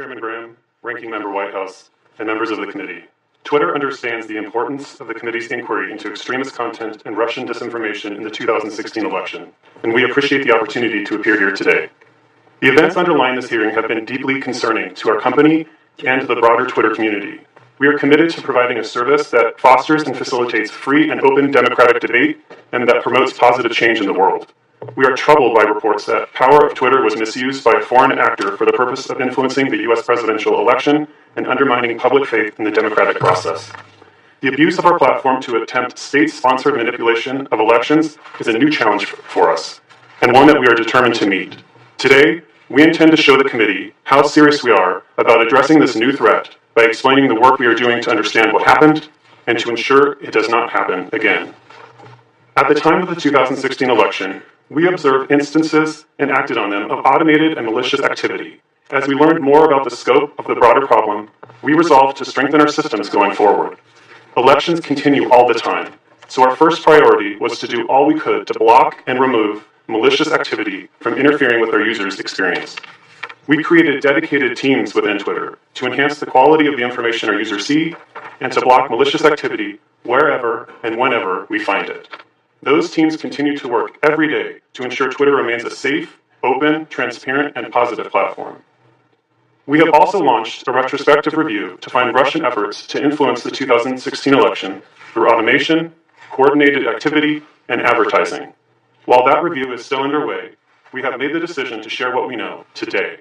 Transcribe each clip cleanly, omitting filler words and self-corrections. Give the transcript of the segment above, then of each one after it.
Chairman Graham, Ranking Member Whitehouse, and members of the committee. Twitter understands the importance of the committee's inquiry into extremist content and Russian disinformation in the 2016 election, and we appreciate the opportunity to appear here today. The events underlying this hearing have been deeply concerning to our company and to the broader Twitter community. We are committed to providing a service that fosters and facilitates free and open democratic debate and that promotes positive change in the world. We are troubled by reports that power of Twitter was misused by a foreign actor for the purpose of influencing the U.S. presidential election and undermining public faith in the democratic process. The abuse of our platform to attempt state-sponsored manipulation of elections is a new challenge for us, and one that we are determined to meet. Today, we intend to show the committee how serious we are about addressing this new threat by explaining the work we are doing to understand what happened and to ensure it does not happen again. At the time of the 2016 election, we observed instances and acted on them of automated and malicious activity. As we learned more about the scope of the broader problem, we resolved to strengthen our systems going forward. Elections continue all the time, so our first priority was to do all we could to block and remove malicious activity from interfering with our users' experience. We created dedicated teams within Twitter to enhance the quality of the information our users see and to block malicious activity wherever and whenever we find it. Those teams continue to work every day to ensure Twitter remains a safe, open, transparent, and positive platform. We have also launched a retrospective review to find Russian efforts to influence the 2016 election through automation, coordinated activity, and advertising. While that review is still underway, we have made the decision to share what we know today,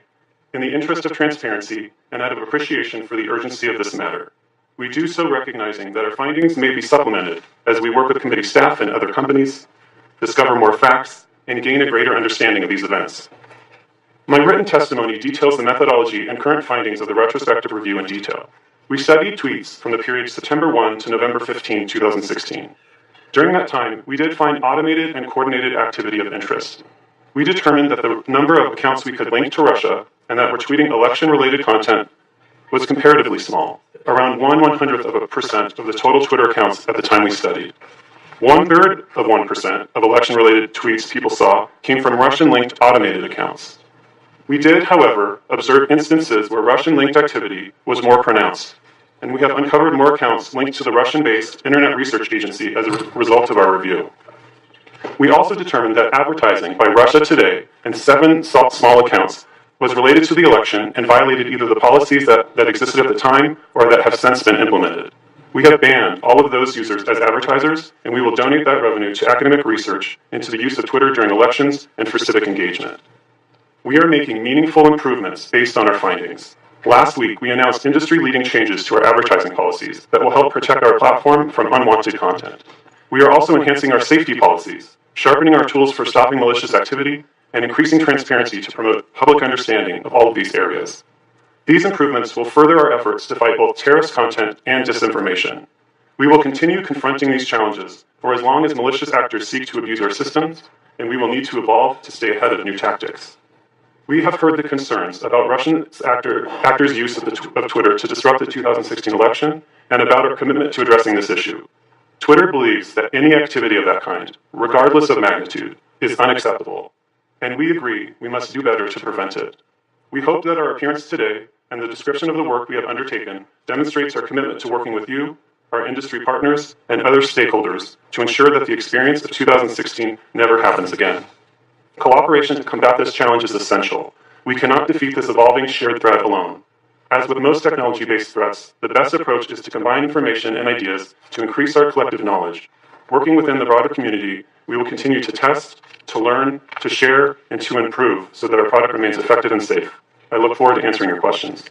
in the interest of transparency and out of appreciation for the urgency of this matter. We do so recognizing that our findings may be supplemented as we work with committee staff and other companies, discover more facts, and gain a greater understanding of these events. My written testimony details the methodology and current findings of the retrospective review in detail. We studied tweets from the period September 1 to November 15, 2016. During that time, we did find automated and coordinated activity of interest. We determined that the number of accounts we could link to Russia and that were tweeting election-related content was comparatively small, around 1/100% of the total Twitter accounts at the time we studied. 1/3 of 1% of election-related tweets people saw came from Russian-linked automated accounts. We did, however, observe instances where Russian-linked activity was more pronounced, and we have uncovered more accounts linked to the Russian-based Internet Research Agency as a result of our review. We also determined that advertising by Russia Today and 7 small accounts was related to the election and violated either the policies that existed at the time or that have since been implemented. We have banned all of those users as advertisers, and we will donate that revenue to academic research into the use of Twitter during elections and for civic engagement. We are making meaningful improvements based on our findings. Last week, we announced industry-leading changes to our advertising policies that will help protect our platform from unwanted content. We are also enhancing our safety policies, sharpening our tools for stopping malicious activity, and increasing transparency to promote public understanding of all of these areas. These improvements will further our efforts to fight both terrorist content and disinformation. We will continue confronting these challenges for as long as malicious actors seek to abuse our systems, and we will need to evolve to stay ahead of new tactics. We have heard the concerns about Russian actors' use of Twitter to disrupt the 2016 election and about our commitment to addressing this issue. Twitter believes that any activity of that kind, regardless of magnitude, is unacceptable, and we agree we must do better to prevent it. We hope that our appearance today and the description of the work we have undertaken demonstrates our commitment to working with you, our industry partners, and other stakeholders to ensure that the experience of 2016 never happens again. Cooperation to combat this challenge is essential. We cannot defeat this evolving shared threat alone. As with most technology-based threats, the best approach is to combine information and ideas to increase our collective knowledge. Working within the broader community, we will continue to test, to learn, to share, and to improve so that our product remains effective and safe. I look forward to answering your questions.